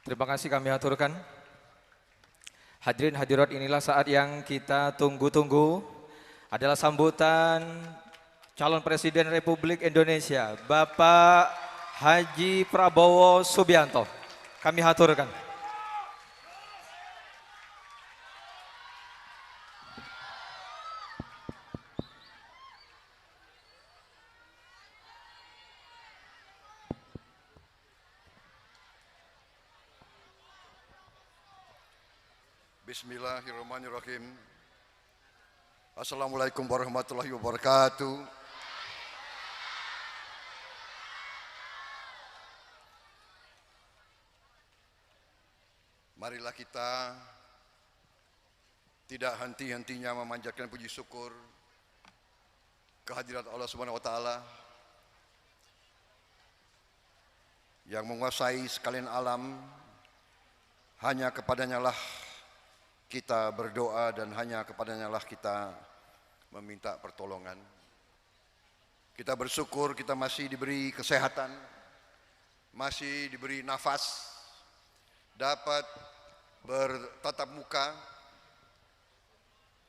Terima kasih kami aturkan. Hadirin hadirat, inilah saat yang kita tunggu-tunggu. Adalah sambutan calon Presiden Republik Indonesia, Bapak Haji Prabowo Subianto. Kami haturkan. Bismillahirrahmanirrahim. Assalamualaikum warahmatullahi wabarakatuh. Marilah kita tidak henti-hentinya memanjatkan puji syukur kehadirat Allah Subhanahu wa taala yang menguasai sekalian alam. Hanya kepadanya lah kita berdoa dan hanya kepadanya lah kita meminta pertolongan. Kita bersyukur kita masih diberi kesehatan, masih diberi nafas, dapat bertatap muka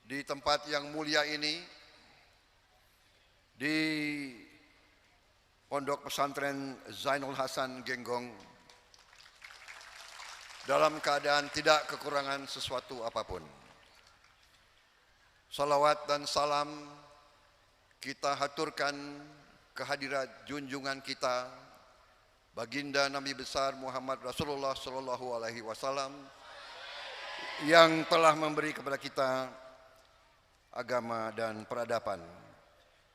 di tempat yang mulia ini, di Pondok Pesantren Zainul Hasan Genggong, dalam keadaan tidak kekurangan sesuatu apapun. Salawat dan salam kita haturkan kehadirat junjungan kita, Baginda Nabi besar Muhammad Rasulullah Sallallahu Alaihi Wasallam, yang telah memberi kepada kita agama dan peradaban,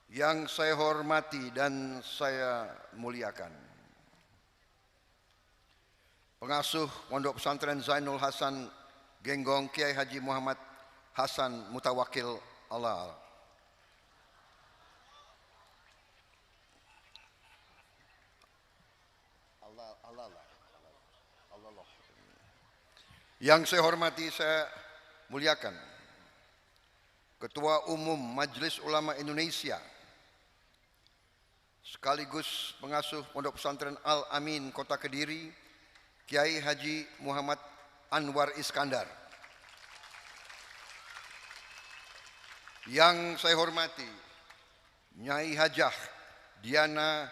yang saya hormati dan saya muliakan. Pengasuh Pondok Pesantren Zainul Hasan Genggong, Kiai Haji Muhammad Hasan Mutawakil Allah. Yang saya hormati, saya muliakan Ketua Umum Majelis Ulama Indonesia sekaligus pengasuh Pondok Pesantren Al Amin Kota Kediri, Kiai Haji Muhammad Anwar Iskandar. Yang saya hormati Nyai Hajah Diana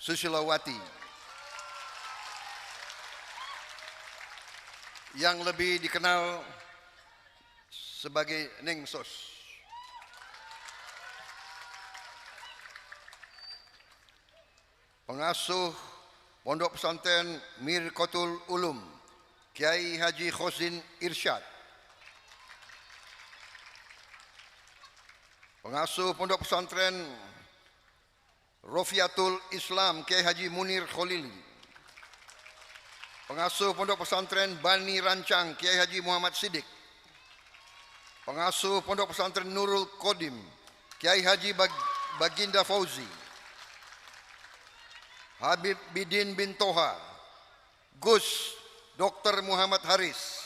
Susilawati, yang lebih dikenal sebagai Neng Sos. Pengasuh Pondok Pesantren Mirqatul Ulum, Kiai Haji Khosin Irsyad. Pengasuh Pondok Pesantren Rofiatul Islam, Kiai Haji Munir Kholili. Pengasuh Pondok Pesantren Bani Rancang, Kiai Haji Muhammad Siddiq. Pengasuh Pondok Pesantren Nurul Qadim, Kiai Haji Baginda Fauzi. Habib Bidin bin Toha, Gus Dr. Muhammad Haris.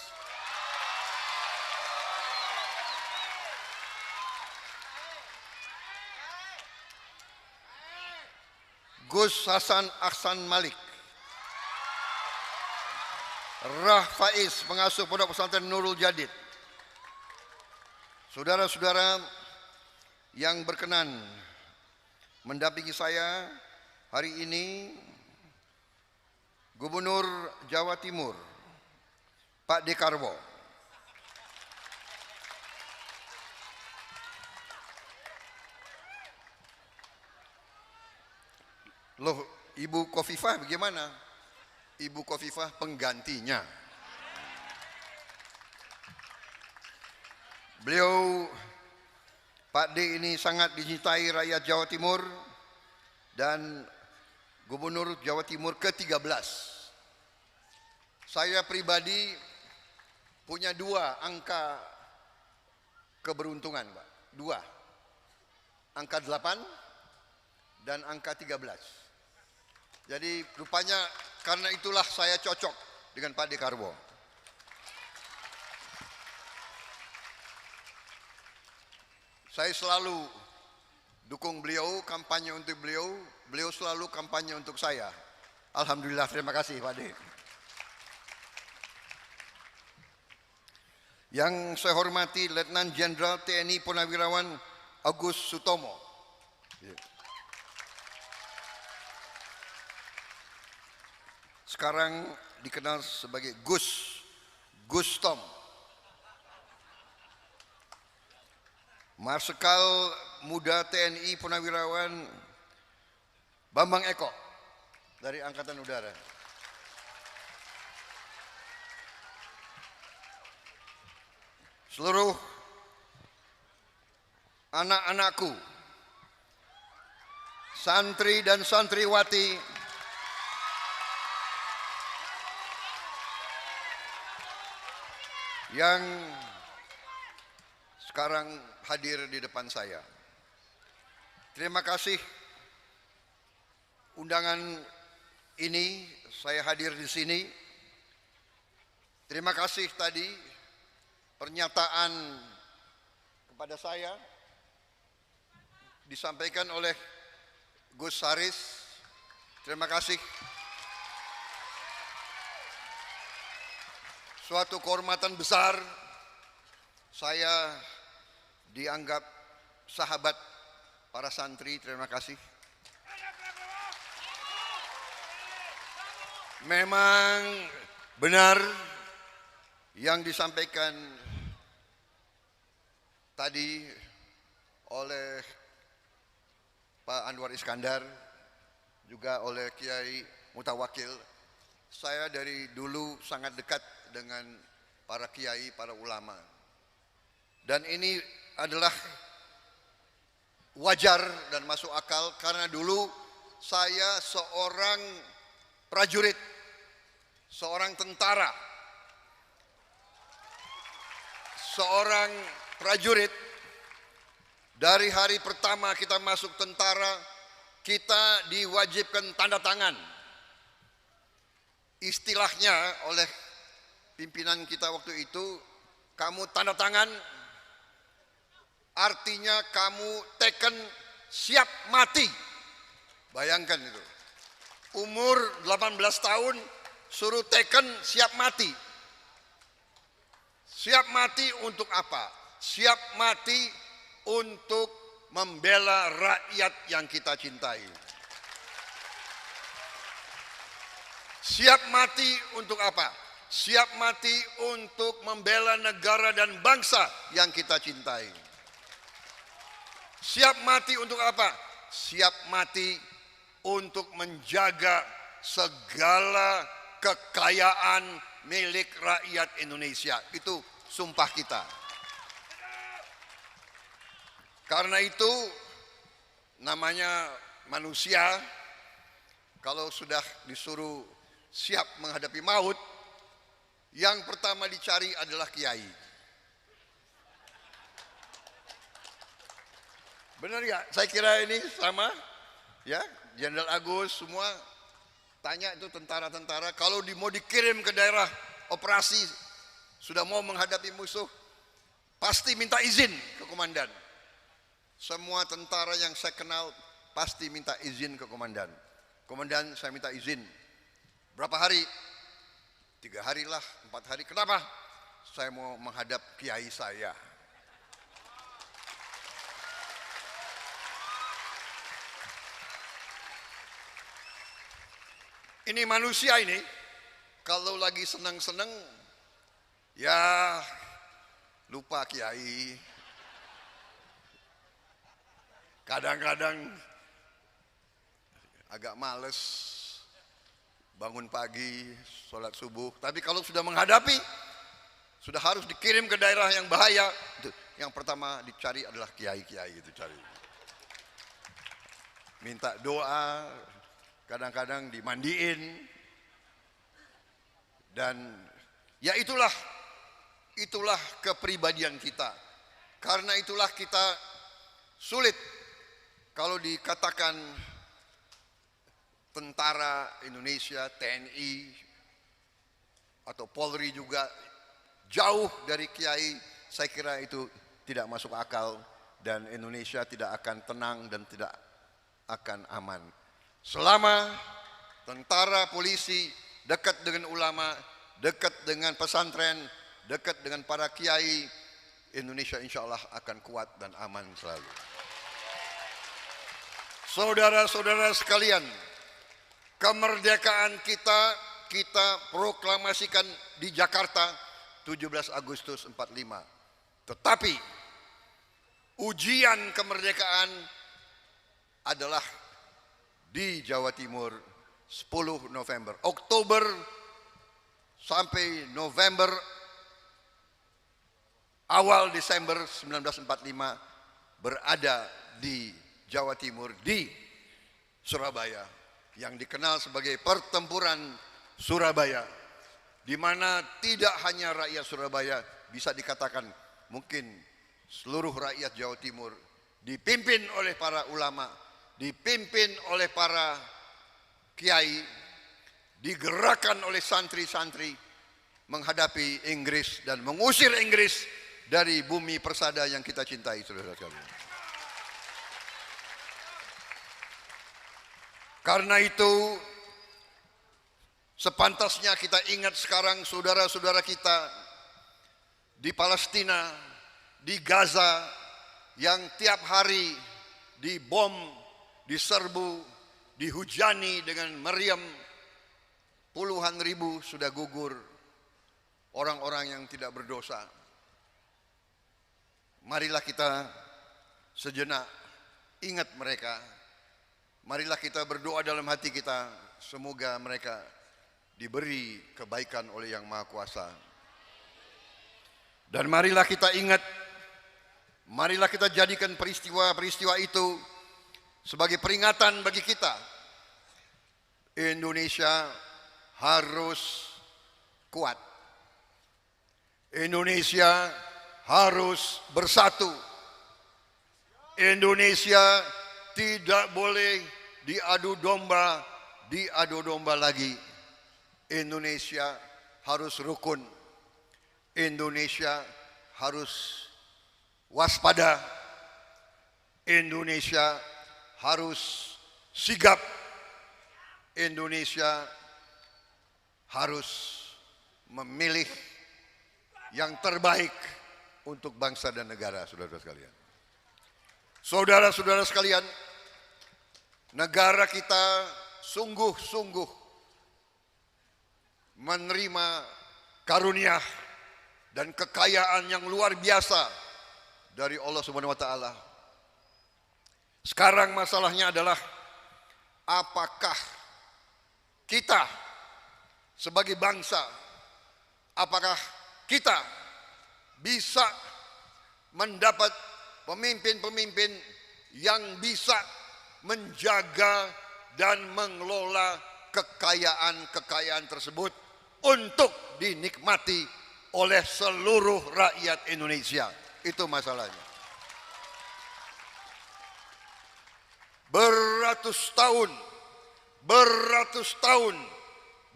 Gus Hasan Ahsan Malik. Rah Faiz, pengasuh Pondok Pesantren Nurul Jadid. Saudara-saudara yang berkenan mendampingi saya hari ini, Gubernur Jawa Timur Pak Dekarwo, loh, Ibu Khofifah bagaimana? Ibu Khofifah penggantinya. Beliau, Pak D ini sangat dicintai rakyat Jawa Timur dan Gubernur Jawa Timur ke-13. Saya pribadi punya dua angka keberuntungan, Pak. Dua. Angka 8 dan angka 13. Jadi rupanya karena itulah saya cocok dengan Pak Dekarwo. Saya selalu dukung beliau, kampanye untuk beliau, beliau selalu kampanye untuk saya. Alhamdulillah, terima kasih Pak De. Yang saya hormati Letnan Jenderal TNI Purnawirawan Agus Sutomo. Sekarang dikenal sebagai Gus Tom. Marsikal Muda TNI Purnawirawan Bambang Eko dari Angkatan Udara. Seluruh anak-anakku, santri dan santriwati yang sekarang hadir di depan saya. Terima kasih undangan ini, saya hadir di sini. Terima kasih tadi pernyataan kepada saya disampaikan oleh Gus Haris. Terima kasih. Suatu kehormatan besar, saya dianggap sahabat para santri. Terima kasih. Memang benar yang disampaikan tadi oleh Pak Anwar Iskandar, juga oleh Kiai Mutawakil. Saya dari dulu sangat dekat dengan para kiai, para ulama. Dan ini adalah wajar dan masuk akal karena dulu saya seorang prajurit, seorang tentara. Seorang prajurit, dari hari pertama kita masuk tentara, kita diwajibkan tanda tangan. Istilahnya oleh pimpinan kita waktu itu, kamu tanda tangan, artinya kamu teken siap mati. Bayangkan itu. Umur 18 tahun suruh teken siap mati. Siap mati untuk apa? Siap mati untuk membela rakyat yang kita cintai. Siap mati untuk apa? Siap mati untuk membela negara dan bangsa yang kita cintai. Siap mati untuk apa? Siap mati untuk menjaga segala kekayaan milik rakyat Indonesia. Itu sumpah kita. Karena itu namanya manusia, kalau sudah disuruh siap menghadapi maut, yang pertama dicari adalah kiai. Benar ya? Saya kira ini sama, ya, Jenderal Agus semua tanya itu tentara-tentara, kalau mau dikirim ke daerah operasi, sudah mau menghadapi musuh, pasti minta izin ke komandan. Semua tentara yang saya kenal pasti minta izin ke komandan. Komandan, saya minta izin. Berapa hari? 3 hari lah, 4 hari. Kenapa? Saya mau menghadap kiai saya. Ini manusia ini, kalau lagi senang-senang, ya lupa kiai. Kadang-kadang agak males bangun pagi, sholat subuh. Tapi kalau sudah menghadapi, sudah harus dikirim ke daerah yang bahaya, itu yang pertama dicari adalah kiai-kiai itu cari. Minta doa, kadang-kadang dimandiin, dan ya itulah kepribadian kita. Karena itulah kita sulit kalau dikatakan tentara Indonesia, TNI atau Polri juga jauh dari kiai. Saya kira itu tidak masuk akal dan Indonesia tidak akan tenang dan tidak akan aman selama tentara, polisi dekat dengan ulama, dekat dengan pesantren, dekat dengan para kiai, Indonesia insya Allah akan kuat dan aman selalu. Saudara-saudara sekalian, kemerdekaan kita proklamasikan di Jakarta 17 Agustus 45. Tetapi ujian kemerdekaan adalah di Jawa Timur 10 November. Oktober sampai November, awal Desember 1945 berada di Jawa Timur, di Surabaya, yang dikenal sebagai Pertempuran Surabaya, di mana tidak hanya rakyat Surabaya, bisa dikatakan mungkin seluruh rakyat Jawa Timur dipimpin oleh para ulama, dipimpin oleh para kiai, digerakkan oleh santri-santri menghadapi Inggris dan mengusir Inggris dari bumi persada yang kita cintai, saudara sekalian. Karena itu sepantasnya kita ingat sekarang saudara-saudara kita di Palestina, di Gaza, yang tiap hari dibom, diserbu, dihujani dengan meriam. Puluhan ribu sudah gugur, orang-orang yang tidak berdosa. Marilah kita sejenak ingat mereka. Marilah kita berdoa dalam hati kita, semoga mereka diberi kebaikan oleh Yang Maha Kuasa. Dan marilah kita ingat, marilah kita jadikan peristiwa-peristiwa itu sebagai peringatan bagi kita. Indonesia harus kuat. Indonesia harus bersatu. Indonesia tidak boleh diadu domba lagi. Indonesia harus rukun. Indonesia harus waspada. Indonesia harus sigap. Indonesia harus memilih yang terbaik untuk bangsa dan negara, saudara-saudara sekalian. Saudara-saudara sekalian, negara kita sungguh-sungguh menerima karunia dan kekayaan yang luar biasa dari Allah Subhanahu wa taala. Sekarang masalahnya adalah apakah kita sebagai bangsa, apakah kita bisa mendapat pemimpin-pemimpin yang bisa menjaga dan mengelola kekayaan-kekayaan tersebut untuk dinikmati oleh seluruh rakyat Indonesia. Itu masalahnya. Beratus tahun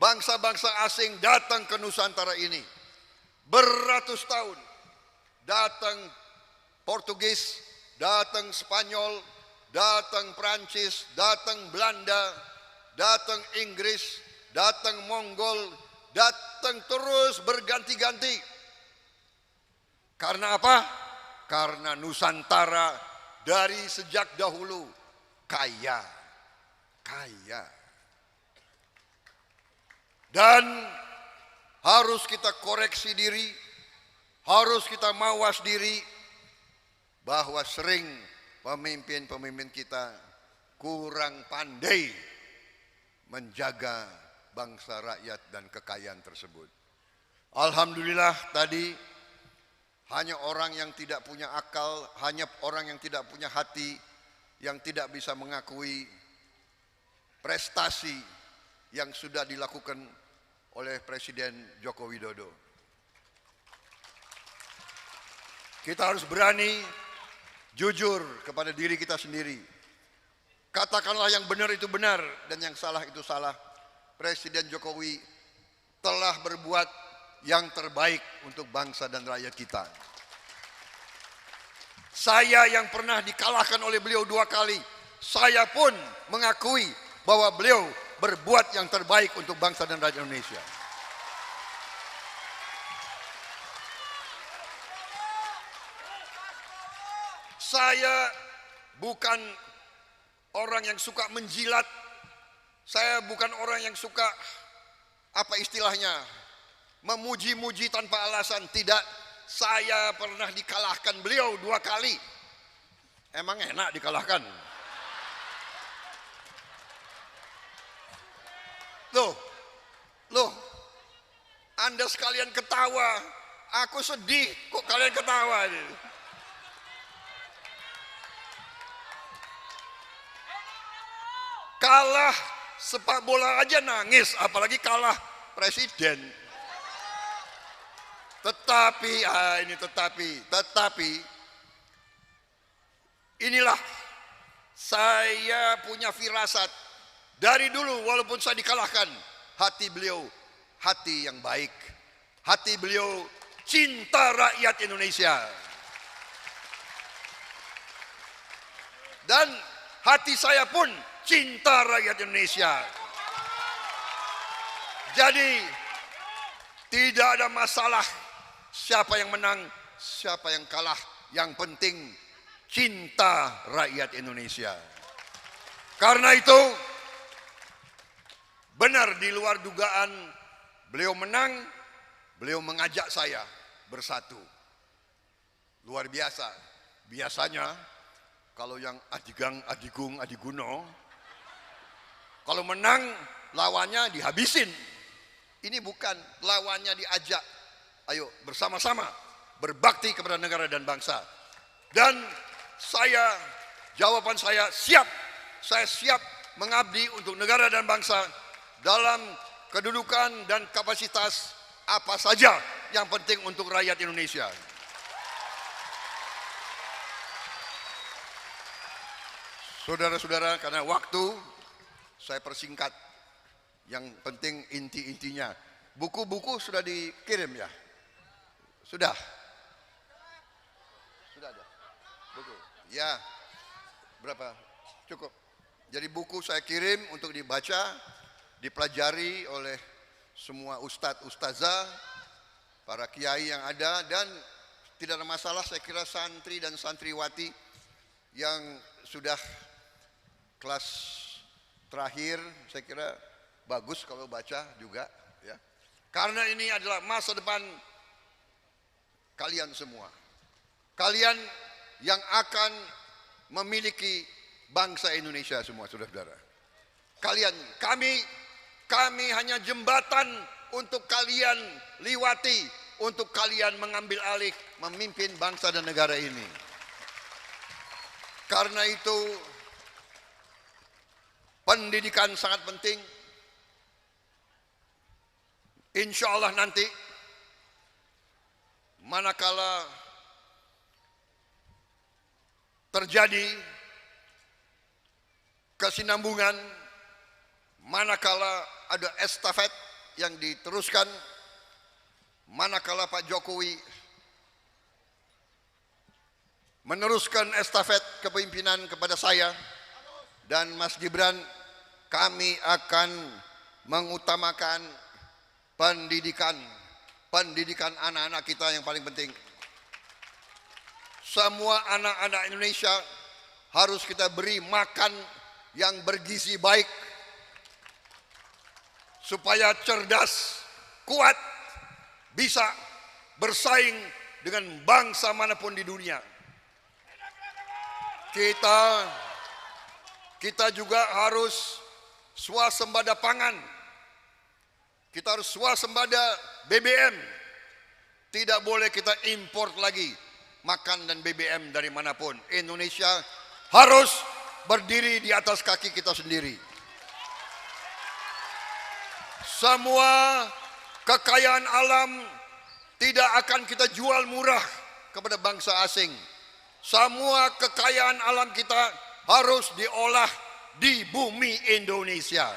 bangsa-bangsa asing datang ke Nusantara ini. Beratus tahun datang Portugis, datang Spanyol, datang Prancis, datang Belanda, datang Inggris, datang Mongol, datang terus berganti-ganti. Karena apa? Karena Nusantara dari sejak dahulu kaya. Dan harus kita koreksi diri, harus kita mawas diri bahwa sering pemimpin-pemimpin kita kurang pandai menjaga bangsa, rakyat, dan kekayaan tersebut. Alhamdulillah tadi hanya orang yang tidak punya akal, hanya orang yang tidak punya hati, yang tidak bisa mengakui prestasi yang sudah dilakukan oleh Presiden Joko Widodo. Kita harus berani jujur kepada diri kita sendiri. Katakanlah yang benar itu benar dan yang salah itu salah. Presiden Jokowi telah berbuat yang terbaik untuk bangsa dan rakyat kita. Saya yang pernah dikalahkan oleh beliau 2 kali, saya pun mengakui bahwa beliau berbuat yang terbaik untuk bangsa dan rakyat Indonesia. Saya bukan orang yang suka menjilat. Saya bukan orang yang suka, apa istilahnya, memuji-muji tanpa alasan. Tidak, saya pernah dikalahkan beliau 2 kali. Emang enak dikalahkan? Loh, Anda sekalian ketawa, aku sedih kok kalian ketawa. Kalah sepak bola aja nangis, apalagi kalah presiden. Tetapi inilah saya punya firasat dari dulu, walaupun saya dikalahkan, hati beliau hati yang baik, hati beliau cinta rakyat Indonesia, dan hati saya pun cinta rakyat Indonesia. Jadi tidak ada masalah siapa yang menang, siapa yang kalah. Yang penting cinta rakyat Indonesia. Karena itu benar, di luar dugaan beliau menang, beliau mengajak saya bersatu. Luar biasa. Biasanya kalau yang adigang, adigung, adiguno, kalau menang lawannya dihabisin. Ini bukan, lawannya diajak. Ayo bersama-sama berbakti kepada negara dan bangsa. Dan jawaban saya siap. Saya siap mengabdi untuk negara dan bangsa dalam kedudukan dan kapasitas apa saja yang penting untuk rakyat Indonesia. Saudara-saudara, karena waktu saya persingkat. Yang penting inti-intinya. Buku-buku sudah dikirim ya? Sudah? Sudah ada? Buku? Ya. Berapa? Cukup. Jadi buku saya kirim untuk dibaca, dipelajari oleh semua ustadz, ustazah, para kiai yang ada, dan tidak ada masalah, saya kira santri dan santriwati yang sudah kelas terakhir, saya kira bagus kalau baca juga, ya. Karena ini adalah masa depan kalian semua. Kalian yang akan memiliki bangsa Indonesia semua, saudara-saudara. Kalian, kami hanya jembatan untuk kalian liwati, untuk kalian mengambil alih memimpin bangsa dan negara ini. Karena itu pendidikan sangat penting. Insya Allah nanti manakala terjadi kesinambungan, manakala ada estafet yang diteruskan, manakala Pak Jokowi meneruskan estafet kepemimpinan kepada saya dan Mas Gibran, kami akan mengutamakan pendidikan anak-anak kita yang paling penting. Semua anak-anak Indonesia harus kita beri makan yang bergizi baik supaya cerdas, kuat, bisa bersaing dengan bangsa manapun di dunia. Kita juga harus swasembada pangan. Kita harus swasembada BBM. Tidak boleh kita import lagi makan dan BBM dari manapun. Indonesia harus berdiri di atas kaki kita sendiri. Semua kekayaan alam tidak akan kita jual murah kepada bangsa asing. Semua kekayaan alam kita harus diolah di bumi Indonesia.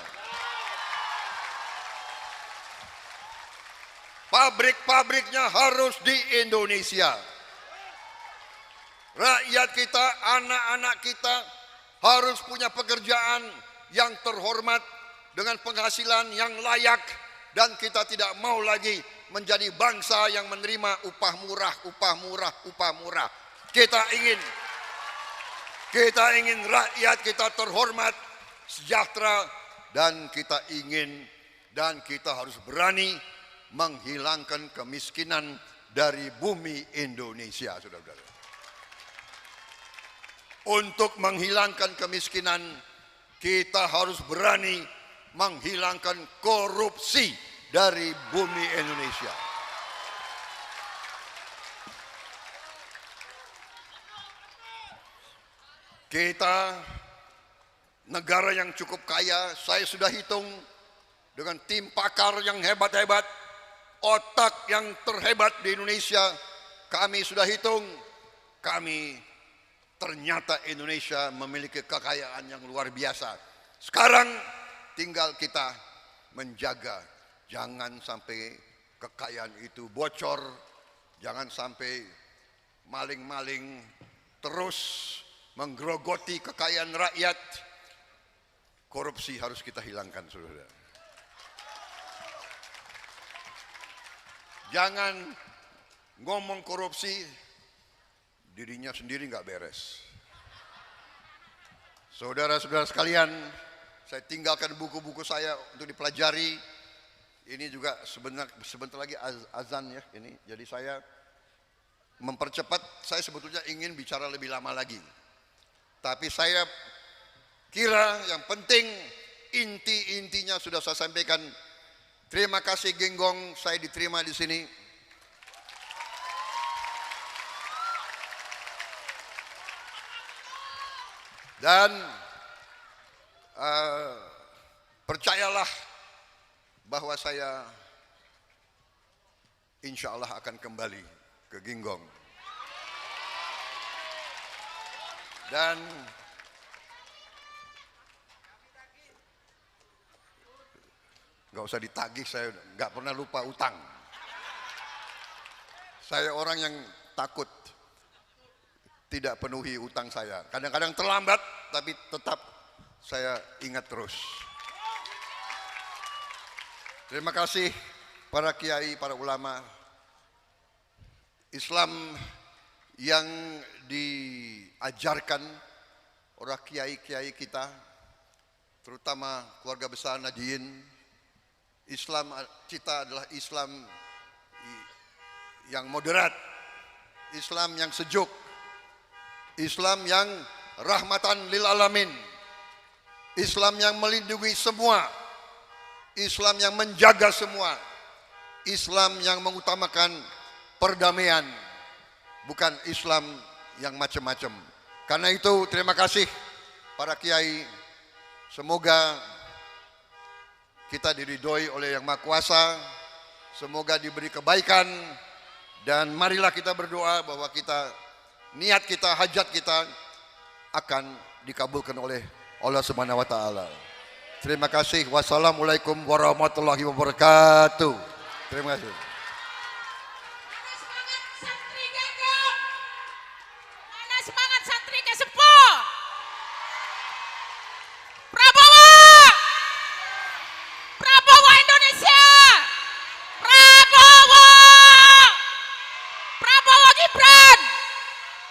Pabrik-pabriknya harus di Indonesia. Rakyat kita, anak-anak kita harus punya pekerjaan yang terhormat dengan penghasilan yang layak, dan kita tidak mau lagi menjadi bangsa yang menerima upah murah. Kita ingin Kita ingin rakyat kita terhormat, sejahtera, dan kita ingin dan kita harus berani menghilangkan kemiskinan dari bumi Indonesia, saudara-saudara. Untuk menghilangkan kemiskinan, kita harus berani menghilangkan korupsi dari bumi Indonesia. Kita negara yang cukup kaya, saya sudah hitung dengan tim pakar yang hebat-hebat, otak yang terhebat di Indonesia, kami sudah hitung, ternyata Indonesia memiliki kekayaan yang luar biasa. Sekarang tinggal kita menjaga, jangan sampai kekayaan itu bocor, jangan sampai maling-maling terus menggerogoti kekayaan rakyat. Korupsi harus kita hilangkan, saudara. Jangan ngomong korupsi, dirinya sendiri nggak beres. Saudara-saudara sekalian, saya tinggalkan buku-buku saya untuk dipelajari. Ini juga sebentar lagi azan ya ini. Jadi saya mempercepat, saya sebetulnya ingin bicara lebih lama lagi. Tapi saya kira yang penting inti-intinya sudah saya sampaikan. Terima kasih Genggong, saya diterima di sini. Dan percayalah bahwa saya insya Allah akan kembali ke Genggong. Dan nggak usah ditagih, saya nggak pernah lupa utang. Saya orang yang takut tidak penuhi utang saya. Kadang-kadang terlambat, tapi tetap saya ingat terus. Terima kasih para kiai, para ulama. Islam yang diajarkan oleh kiai-kiai kita, terutama keluarga besar Nadiyin. Islam kita adalah Islam yang moderat, Islam yang sejuk, Islam yang rahmatan lil alamin, Islam yang melindungi semua, Islam yang menjaga semua, Islam yang mengutamakan perdamaian, bukan Islam yang macam-macam. Karena itu terima kasih para kiai, semoga kita diridhoi oleh Yang Maha Kuasa, semoga diberi kebaikan, dan marilah kita berdoa bahwa niat kita, hajat kita akan dikabulkan oleh Allah Subhanahu wa taala. Terima kasih. Wassalamualaikum warahmatullahi wabarakatuh. Terima kasih. Mana semangat santri kesepuh? Prabowo! Prabowo Indonesia! Prabowo! Prabowo Gibran!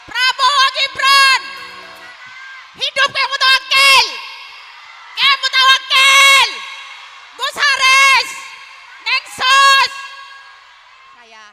Prabowo Gibran! Hidup Kang Mutawakil! Kang Mutawakil! Gus Haris! Neng Sos! Saya